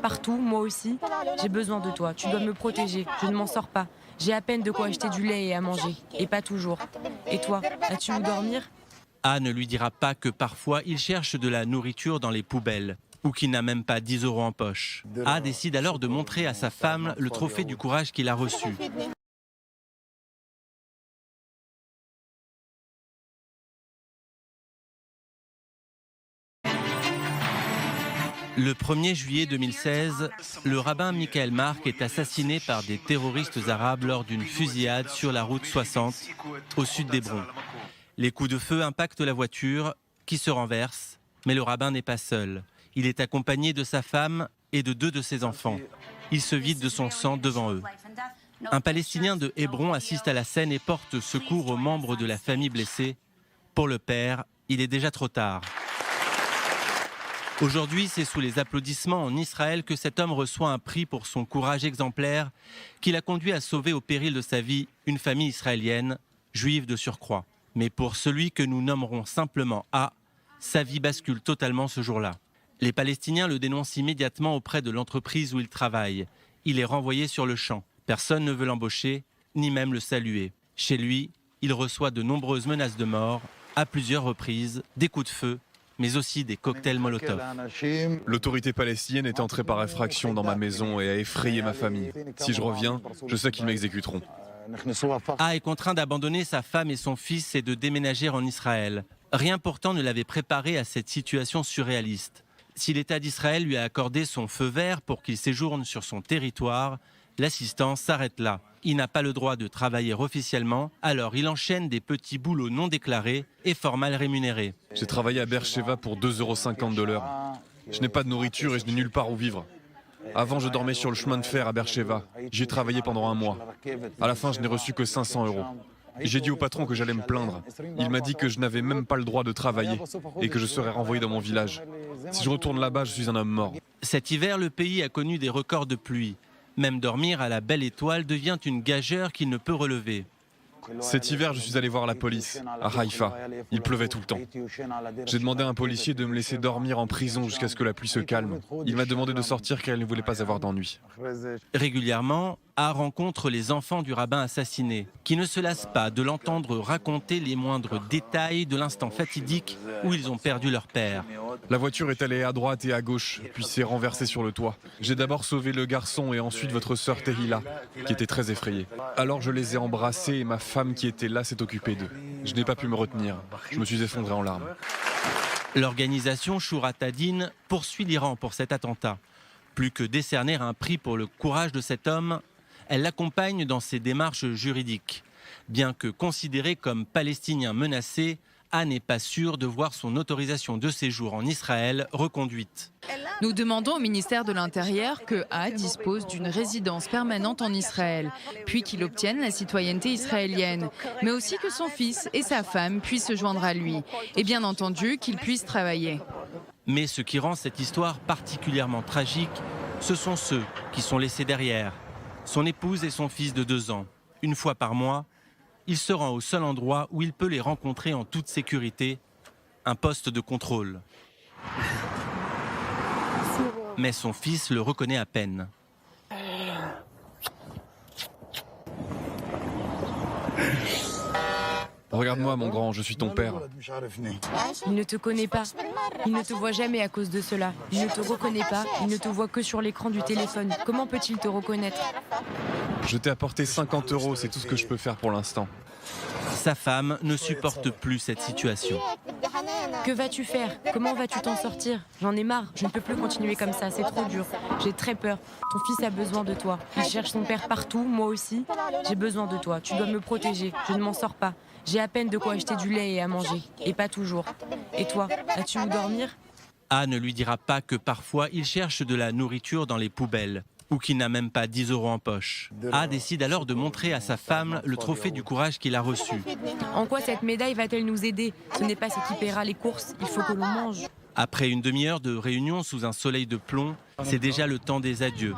Partout, moi aussi, j'ai besoin de toi. Tu dois me protéger. Je ne m'en sors pas. J'ai à peine de quoi acheter du lait et à manger. Et pas toujours. Et toi, as-tu où dormir? A ne lui dira pas que parfois il cherche de la nourriture dans les poubelles ou qu'il n'a même pas 10 € en poche. A décide alors de montrer à sa femme le trophée du courage qu'il a reçu. Le 1er juillet 2016, le rabbin Michael Mark est assassiné par des terroristes arabes lors d'une fusillade sur la route 60 au sud d'Hébron. Les coups de feu impactent la voiture qui se renverse, mais le rabbin n'est pas seul. Il est accompagné de sa femme et de 2 de ses enfants. Il se vide de son sang devant eux. Un Palestinien de Hébron assiste à la scène et porte secours aux membres de la famille blessée. Pour le père, il est déjà trop tard. Aujourd'hui, c'est sous les applaudissements en Israël que cet homme reçoit un prix pour son courage exemplaire qui l'a conduit à sauver au péril de sa vie une famille israélienne, juive de surcroît. Mais pour celui que nous nommerons simplement A, sa vie bascule totalement ce jour-là. Les Palestiniens le dénoncent immédiatement auprès de l'entreprise où il travaille. Il est renvoyé sur le champ. Personne ne veut l'embaucher, ni même le saluer. Chez lui, il reçoit de nombreuses menaces de mort, à plusieurs reprises, des coups de feu, mais aussi des cocktails Molotov. L'autorité palestinienne est entrée par effraction dans ma maison et a effrayé ma famille. Si je reviens, je sais qu'ils m'exécuteront. A est contraint d'abandonner sa femme et son fils et de déménager en Israël. Rien pourtant ne l'avait préparé à cette situation surréaliste. Si l'État d'Israël lui a accordé son feu vert pour qu'il séjourne sur son territoire, l'assistance s'arrête là. Il n'a pas le droit de travailler officiellement, alors il enchaîne des petits boulots non déclarés et fort mal rémunérés. J'ai travaillé à Beersheva pour 2,50 € de l'heure. Je n'ai pas de nourriture et je n'ai nulle part où vivre. Avant, je dormais sur le chemin de fer à Beersheva. J'y ai travaillé pendant un mois. À la fin, je n'ai reçu que 500 €. J'ai dit au patron que j'allais me plaindre. Il m'a dit que je n'avais même pas le droit de travailler et que je serais renvoyé dans mon village. Si je retourne là-bas, je suis un homme mort. Cet hiver, le pays a connu des records de pluie. Même dormir à la belle étoile devient une gageure qu'il ne peut relever. Cet hiver, je suis allé voir la police à Haïfa. Il pleuvait tout le temps. J'ai demandé à un policier de me laisser dormir en prison jusqu'à ce que la pluie se calme. Il m'a demandé de sortir car il ne voulait pas avoir d'ennui. Régulièrement, A rencontre les enfants du rabbin assassiné, qui ne se lassent pas de l'entendre raconter les moindres détails de l'instant fatidique où ils ont perdu leur père. La voiture est allée à droite et à gauche, puis s'est renversée sur le toit. J'ai d'abord sauvé le garçon et ensuite votre sœur Tehila, qui était très effrayée. Alors je les ai embrassés et ma femme qui était là s'est occupée d'eux. Je n'ai pas pu me retenir. Je me suis effondré en larmes. L'organisation Shurat Adin poursuit l'Iran pour cet attentat. Plus que décerner un prix pour le courage de cet homme, elle l'accompagne dans ses démarches juridiques. Bien que considéré comme palestinien menacé, A n'est pas sûr de voir son autorisation de séjour en Israël reconduite. Nous demandons au ministère de l'Intérieur que A dispose d'une résidence permanente en Israël, puis qu'il obtienne la citoyenneté israélienne, mais aussi que son fils et sa femme puissent se joindre à lui, et bien entendu qu'il puisse travailler. Mais ce qui rend cette histoire particulièrement tragique, ce sont ceux qui sont laissés derrière. Son épouse et son fils de 2 ans. Une fois par mois, il se rend au seul endroit où il peut les rencontrer en toute sécurité, un poste de contrôle. Mais son fils le reconnaît à peine. Regarde-moi mon grand, je suis ton père. Il ne te connaît pas. Il ne te voit jamais à cause de cela. Il ne te reconnaît pas. Il ne te voit que sur l'écran du téléphone. Comment peut-il te reconnaître? Je t'ai apporté 50 €, c'est tout ce que je peux faire pour l'instant. Sa femme ne supporte plus cette situation. Que vas-tu faire? Comment vas-tu t'en sortir? J'en ai marre. Je ne peux plus continuer comme ça. C'est trop dur. J'ai très peur. Ton fils a besoin de toi. Il cherche son père partout. Moi aussi. J'ai besoin de toi. Tu dois me protéger. Je ne m'en sors pas. J'ai à peine de quoi acheter du lait et à manger. Et pas toujours. Et toi, as-tu où dormir? A ne lui dira pas que parfois il cherche de la nourriture dans les poubelles ou qu'il n'a même pas 10 € en poche. A décide alors de montrer à sa femme le trophée du courage qu'il a reçu. En quoi cette médaille va-t-elle nous aider? Ce n'est pas ce qui paiera les courses. Il faut que l'on mange. Après une demi-heure de réunion sous un soleil de plomb, c'est déjà le temps des adieux.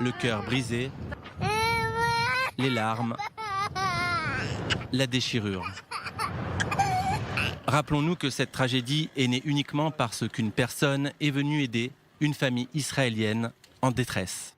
Le cœur brisé, les larmes, la déchirure. Rappelons-nous que cette tragédie est née uniquement parce qu'une personne est venue aider une famille israélienne en détresse.